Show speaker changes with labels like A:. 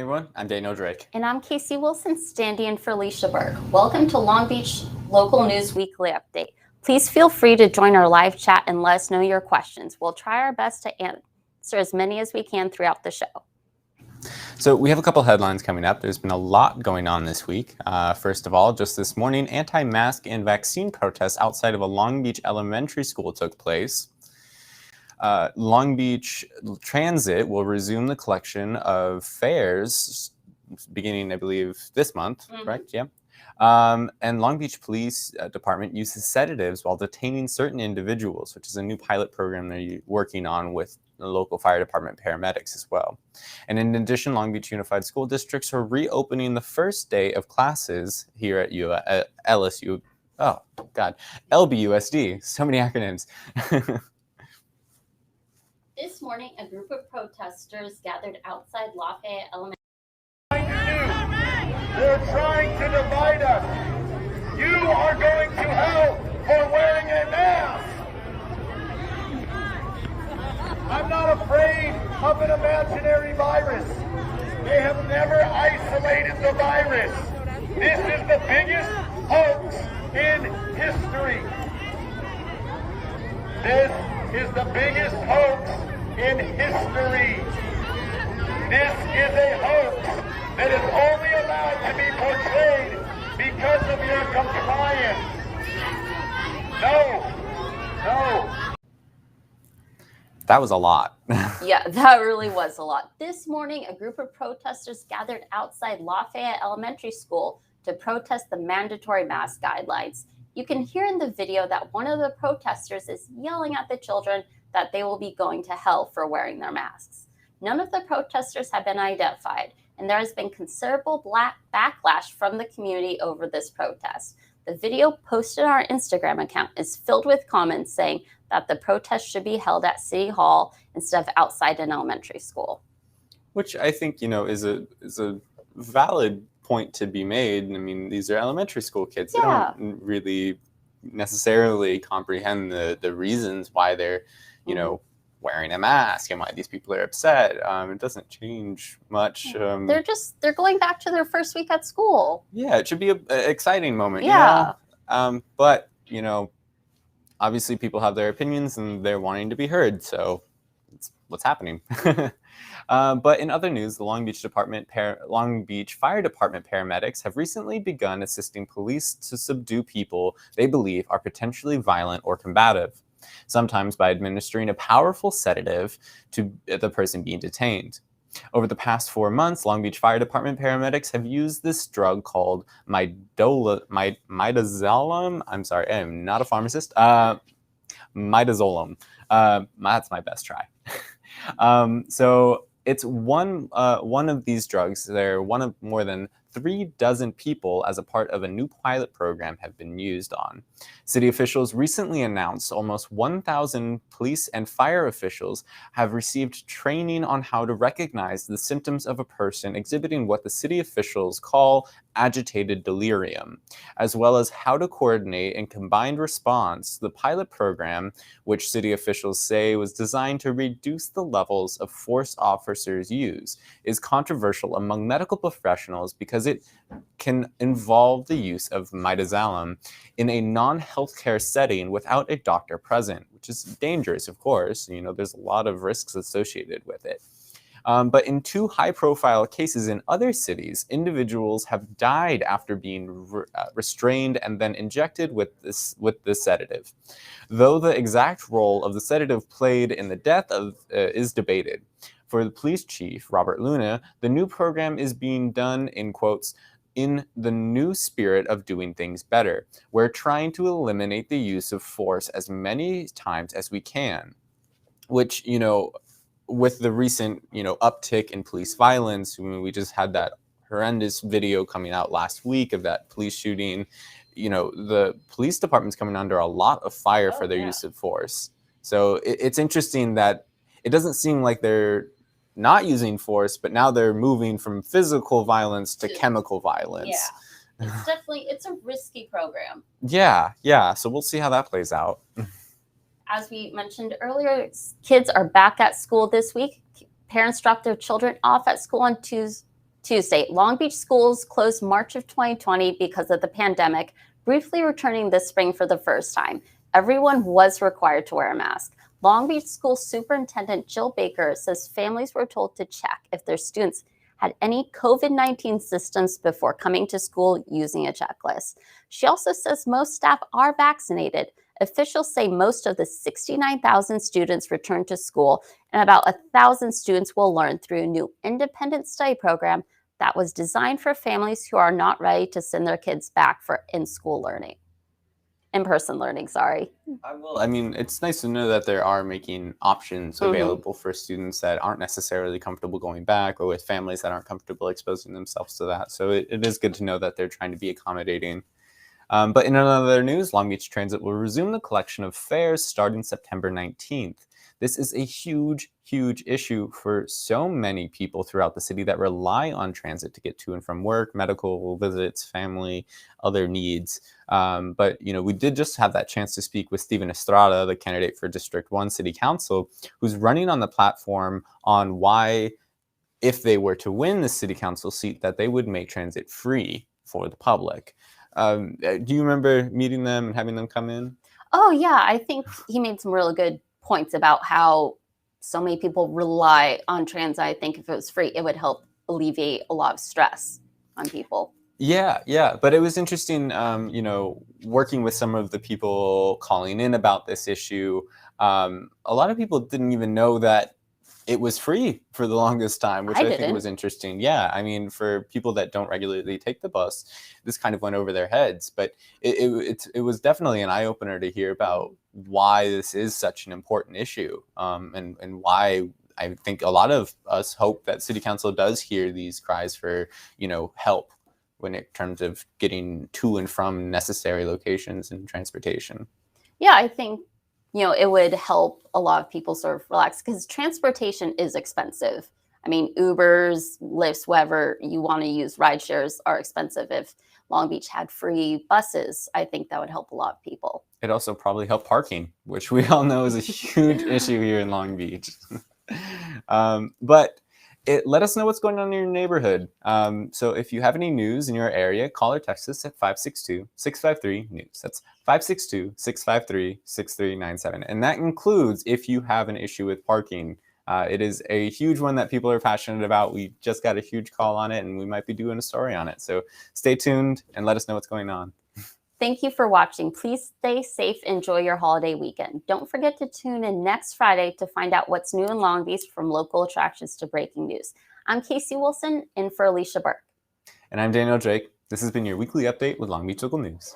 A: morning, everyone. I'm Daniel Drake.
B: And I'm Casey Wilson, standing in for Alicia Burke. Welcome to Long Beach Local News Weekly Update. Please feel free to join our live chat and let us know your questions. We'll try our best to answer as many as we can throughout the show.
A: So we have a couple headlines coming up. There's been a lot going on this week. First of all, just this morning, anti-mask and vaccine protests outside of a Long Beach elementary school took place. Long Beach Transit will resume the collection of fares beginning, I believe, this month, correct? Yeah. And Long Beach Police Department uses sedatives while detaining certain individuals, which is a new pilot program they're working on with the local fire department paramedics as well. And in addition, Long Beach Unified School Districts are reopening the first day of classes here at LSU. Oh, God. LBUSD. So many acronyms.
B: This morning, a group of protesters gathered outside Lafayette Elementary.
C: They're trying to divide us. You are going to hell for wearing a mask. I'm not afraid of an imaginary virus. They have never isolated the virus. This is the biggest hoax in history. This is the biggest hoax in history. This is a hoax that is only allowed to be portrayed because of your compliance. No.
A: That was a lot.
B: Yeah, that really was a lot. This morning, a group of protesters gathered outside Lafayette Elementary School to protest the mandatory mask guidelines. You can hear in the video that one of the protesters is yelling at the children that they will be going to hell for wearing their masks. None of the protesters have been identified, and there has been considerable backlash from the community over this protest. The video posted on our Instagram account is filled with comments saying that the protest should be held at City Hall instead of outside an elementary school.
A: Which I think, is a valid point to be made. I mean, these are elementary school kids.
B: Yeah.
A: They don't really necessarily comprehend the reasons why they're, wearing a mask and why these people are upset. It doesn't change much.
B: They're going back to their first week at school.
A: Yeah, it should be an exciting moment.
B: Yeah.
A: But, obviously people have their opinions and they're wanting to be heard. So it's what's happening. But in other news, the Long Beach Fire Department paramedics have recently begun assisting police to subdue people they believe are potentially violent or combative, sometimes by administering a powerful sedative to the person being detained. Over the past 4 months, Long Beach Fire Department paramedics have used this drug called midazolam. I'm sorry, I am not a pharmacist. Midazolam. That's my best try. So it's one of these drugs. They're one of more than 3 dozen people as a part of a new pilot program have been used on. City officials recently announced almost 1,000 police and fire officials have received training on how to recognize the symptoms of a person exhibiting what the city officials call agitated delirium, as well as how to coordinate and combined response. The pilot program, which city officials say was designed to reduce the levels of force officers use, is controversial among medical professionals because it can involve the use of midazolam in a non-healthcare setting without a doctor present, which is dangerous, of course. There's a lot of risks associated with it. But in 2 high-profile cases in other cities, individuals have died after being restrained and then injected with this sedative. Though the exact role of the sedative played in the death is debated. For the police chief, Robert Luna, the new program is being done, in quotes, in the new spirit of doing things better. We're trying to eliminate the use of force as many times as we can, which, with the recent, uptick in police violence, we just had that horrendous video coming out last week of that police shooting. The police department's coming under a lot of fire for their use of force. So it's interesting that it doesn't seem like they're not using force, but now they're moving from physical violence to chemical violence.
B: Yeah, it's a risky program.
A: Yeah. So we'll see how that plays out.
B: As we mentioned earlier, kids are back at school this week. Parents dropped their children off at school on Tuesday, Long Beach schools closed March of 2020 because of the pandemic, briefly returning this spring for the first time. Everyone was required to wear a mask. Long Beach School Superintendent Jill Baker says families were told to check if their students had any COVID-19 symptoms before coming to school using a checklist. She also says most staff are vaccinated. Officials say most of the 69,000 students returned to school, and about 1,000 students will learn through a new independent study program that was designed for families who are not ready to send their kids back for in-school learning. In-person learning, sorry.
A: I mean, it's nice to know that there are making options available for students that aren't necessarily comfortable going back, or with families that aren't comfortable exposing themselves to that. So it is good to know that they're trying to be accommodating. But in another news, Long Beach Transit will resume the collection of fares starting September 19th. This is a huge, huge issue for so many people throughout the city that rely on transit to get to and from work, medical visits, family, other needs. But, we did just have that chance to speak with Steven Estrada, the candidate for District 1 City Council, who's running on the platform on why, if they were to win the city council seat, that they would make transit free for the public. Do you remember meeting them and having them come in?
B: Oh, yeah. I think he made some really good points about how so many people rely on transit. I think if it was free, it would help alleviate a lot of stress on people.
A: Yeah. But it was interesting, working with some of the people calling in about this issue. A lot of people didn't even know that it was free for the longest time, which I think was interesting. Yeah, I mean, for people that don't regularly take the bus, this kind of went over their heads. But it was definitely an eye-opener to hear about why this is such an important issue, and why I think a lot of us hope that City Council does hear these cries for, help when it terms of getting to and from necessary locations and transportation.
B: Yeah, I think it would help a lot of people sort of relax, because transportation is expensive. I mean, Ubers, Lyfts, whatever you want to use, ride shares are expensive. If Long Beach had free buses, I think that would help a lot of people.
A: It also probably helped parking, which we all know is a huge issue here in Long Beach. But let us know what's going on in your neighborhood. So if you have any news in your area, call or text us at 562-653-NEWS. That's 562-653-6397. And that includes if you have an issue with parking. It is a huge one that people are passionate about. We just got a huge call on it, and we might be doing a story on it. So stay tuned and let us know what's going on.
B: Thank you for watching. Please stay safe. Enjoy your holiday weekend. Don't forget to tune in next Friday to find out what's new in Long Beach, from local attractions to breaking news. I'm Casey Wilson, in for Alicia Burke.
A: And I'm Daniel Drake. This has been your weekly update with Long Beach Local News.